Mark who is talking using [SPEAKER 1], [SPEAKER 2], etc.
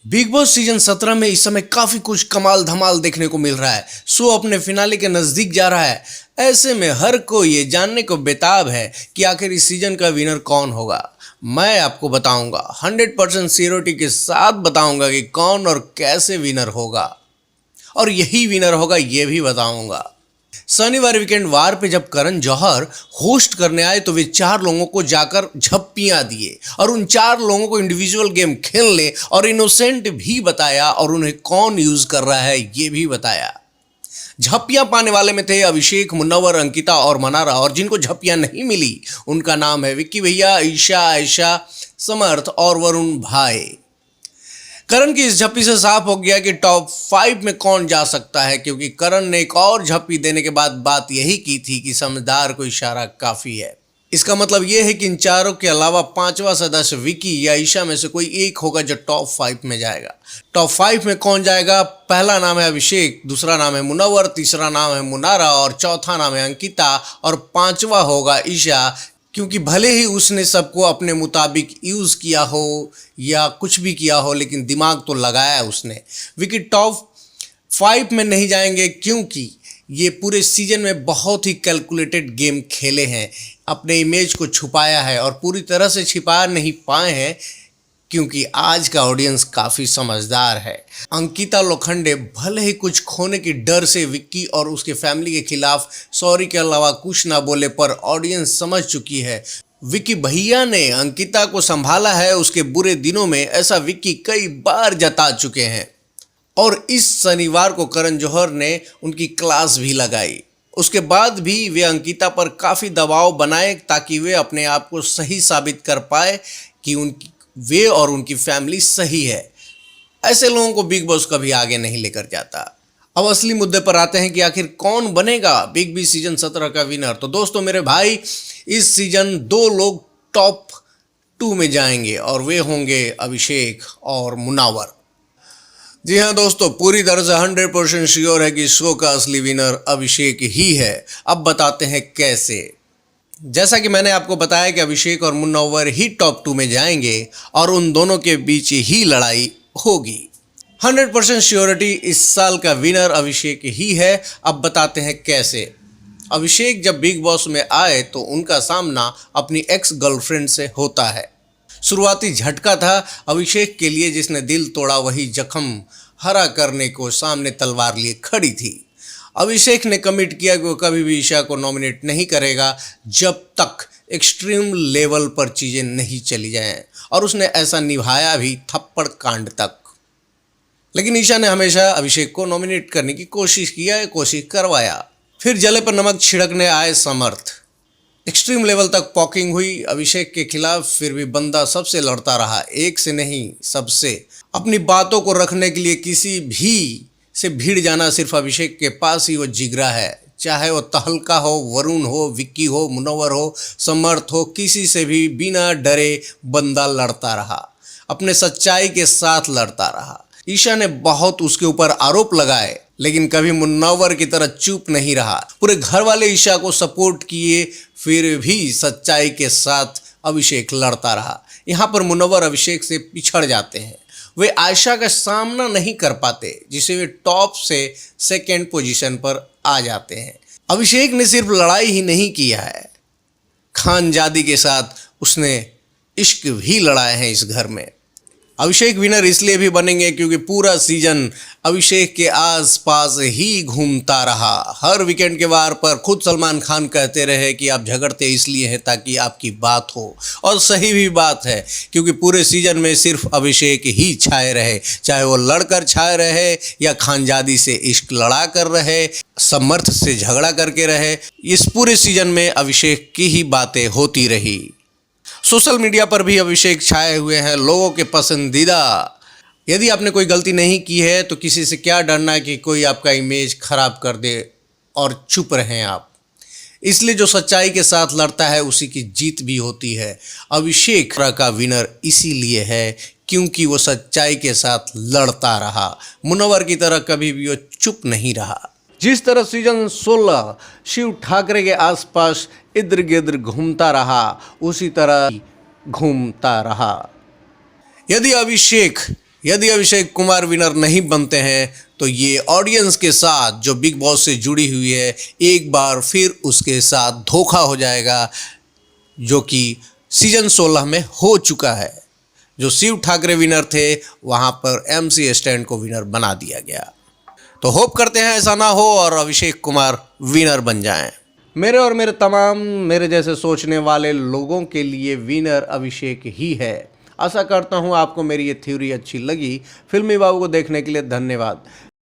[SPEAKER 1] Big boss season 17 में इस समय काफी कुछ कमाल धमाल देखने को मिल रहा है। शो अपने फिनाले के नजदीक जा रहा है। ऐसे में हर कोई ये जानने को बेताब है कि आखिर इस सीजन का विनर कौन होगा। मैं आपको बताऊंगा 100% श्योरिटी के साथ बताऊंगा कि कौन और कैसे विनर होगा, और यही विनर होगा ये भी बताऊंगा। शनिवार वीकेंड वार पे जब करण जौहर होस्ट करने आए तो वे 4 लोगों को जाकर झप्पियां दिए और उन 4 लोगों को इंडिविजुअल गेम खेलने और इनोसेंट भी बताया और उन्हें कौन यूज कर रहा है ये भी बताया। झप्पियां पाने वाले में थे अभिषेक, मुन्नवर, अंकिता और मनारा, और जिनको झप्पियां नहीं मिली उनका नाम है विक्की भैया, ईशा, आयशा, समर्थ और वरुण भाई। करण की इस झप्पी से साफ हो गया कि टॉप 5 में कौन जा सकता है, क्योंकि करण ने एक और झप्पी देने के बाद बात यही की थी कि समझदार को इशारा काफी है। इसका मतलब यह है कि इन चारों के अलावा 5वां सदस्य विकी या ईशा में से कोई एक होगा जो टॉप 5 में जाएगा। टॉप 5 में कौन जाएगा? पहला नाम है अभिषेक, दूसरा नाम है मुन्नवर, तीसरा नाम है मुनारा और चौथा नाम है अंकिता और 5वां होगा ईशा, क्योंकि भले ही उसने सबको अपने मुताबिक यूज़ किया हो या कुछ भी किया हो, लेकिन दिमाग तो लगाया उसने। विकी टॉप 5 में नहीं जाएंगे क्योंकि ये पूरे सीजन में बहुत ही कैलकुलेटेड गेम खेले हैं, अपने इमेज को छुपाया है और पूरी तरह से छिपा नहीं पाए हैं क्योंकि आज का ऑडियंस काफ़ी समझदार है। अंकिता लोखंडे भले ही कुछ खोने की डर से विक्की और उसके फैमिली के खिलाफ सॉरी के अलावा कुछ ना बोले, पर ऑडियंस समझ चुकी है विक्की भैया ने अंकिता को संभाला है उसके बुरे दिनों में, ऐसा विक्की कई बार जता चुके हैं। और इस शनिवार को करण जौहर ने उनकी क्लास भी लगाई। उसके बाद भी वे अंकिता पर काफ़ी दबाव बनाए ताकि वे अपने आप को सही साबित कर पाए कि वे और उनकी फैमिली सही है। ऐसे लोगों को बिग बॉस कभी आगे नहीं लेकर जाता। अब असली मुद्दे पर आते हैं कि आखिर कौन बनेगा बिग बी सीजन 17 का विनर। तो दोस्तों मेरे भाई, इस सीजन 2 लोग टॉप 2 में जाएंगे और वे होंगे अभिषेक और मुनावर। जी हाँ दोस्तों, पूरी तरह से 100% श्योर है कि शो का असली विनर अभिषेक ही है। अब बताते हैं कैसे। जैसा कि मैंने आपको बताया कि अभिषेक और मुन्नवर ही टॉप 2 में जाएंगे और उन दोनों के बीच ही लड़ाई होगी। 100% श्योरिटी इस साल का विनर अभिषेक ही है। अब बताते हैं कैसे। अभिषेक जब बिग बॉस में आए तो उनका सामना अपनी एक्स गर्लफ्रेंड से होता है। शुरुआती झटका था अभिषेक के लिए, जिसने दिल तोड़ा वही जख्म हरा करने को सामने तलवार लिए खड़ी थी। अभिषेक ने कमिट किया कि वो कभी भी ईशा को नॉमिनेट नहीं करेगा जब तक एक्सट्रीम लेवल पर चीज़ें नहीं चली जाएं, और उसने ऐसा निभाया भी थप्पड़ कांड तक। लेकिन ईशा ने हमेशा अभिषेक को नॉमिनेट करने की कोशिश किया, कोशिश करवाया। फिर जले पर नमक छिड़कने आए समर्थ। एक्सट्रीम लेवल तक पॉकिंग हुई अभिषेक के खिलाफ, फिर भी बंदा सबसे लड़ता रहा, एक से नहीं सबसे। अपनी बातों को रखने के लिए किसी भी से भीड़ जाना सिर्फ अभिषेक के पास ही वो जिगरा है। चाहे वो तहलका हो, वरुण हो, विक्की हो, मुनव्वर हो, समर्थ हो, किसी से भी बिना डरे बंदा लड़ता रहा, अपने सच्चाई के साथ लड़ता रहा। ईशा ने बहुत उसके ऊपर आरोप लगाए लेकिन कभी मुन्नवर की तरह चुप नहीं रहा। पूरे घर वाले ईशा को सपोर्ट किए, फिर भी सच्चाई के साथ अभिषेक लड़ता रहा। यहाँ पर मुन्नवर अभिषेक से पिछड़ जाते हैं। वे आयशा का सामना नहीं कर पाते, जिसे वे टॉप से 2nd पोजीशन पर आ जाते हैं। अभिषेक ने सिर्फ लड़ाई ही नहीं किया है, खानजादी के साथ उसने इश्क भी लड़ाए हैं इस घर में। अभिषेक विनर इसलिए भी बनेंगे क्योंकि पूरा सीजन अभिषेक के आसपास ही घूमता रहा। हर वीकेंड के वार पर खुद सलमान खान कहते रहे कि आप झगड़ते इसलिए हैं ताकि आपकी बात हो, और सही भी बात है क्योंकि पूरे सीजन में सिर्फ अभिषेक ही छाए रहे, चाहे वो लड़कर छाए रहे या खानजादी से इश्क लड़ा कर रहे, समर्थ से झगड़ा करके रहे। इस पूरे सीजन में अभिषेक की ही बातें होती रही। सोशल मीडिया पर भी अभिषेक छाए हुए हैं, लोगों के पसंदीदा। यदि आपने कोई गलती नहीं की है तो किसी से क्या डरना कि कोई आपका इमेज खराब कर दे, और चुप रहें आप। इसलिए जो सच्चाई के साथ लड़ता है उसी की जीत भी होती है। अभिषेक का विनर इसीलिए है क्योंकि वो सच्चाई के साथ लड़ता रहा, मुनव्वर की तरह कभी भी वो चुप नहीं रहा। जिस तरह सीजन 16 शिव ठाकरे के आसपास इधर गिर्द घूमता रहा, उसी तरह घूमता रहा। यदि अभिषेक यदि अभिषेक कुमार विनर नहीं बनते हैं तो ये ऑडियंस के साथ जो बिग बॉस से जुड़ी हुई है एक बार फिर उसके साथ धोखा हो जाएगा, जो कि सीजन 16 में हो चुका है। जो शिव ठाकरे विनर थे वहाँ पर MC स्टैंड को विनर बना दिया गया। तो होप करते हैं ऐसा ना हो और अभिषेक कुमार विनर बन जाएं। मेरे और मेरे तमाम मेरे जैसे सोचने वाले लोगों के लिए विनर अभिषेक ही है। आशा करता हूँ आपको मेरी ये थ्योरी अच्छी लगी। फिल्मी बाबू को देखने के लिए धन्यवाद।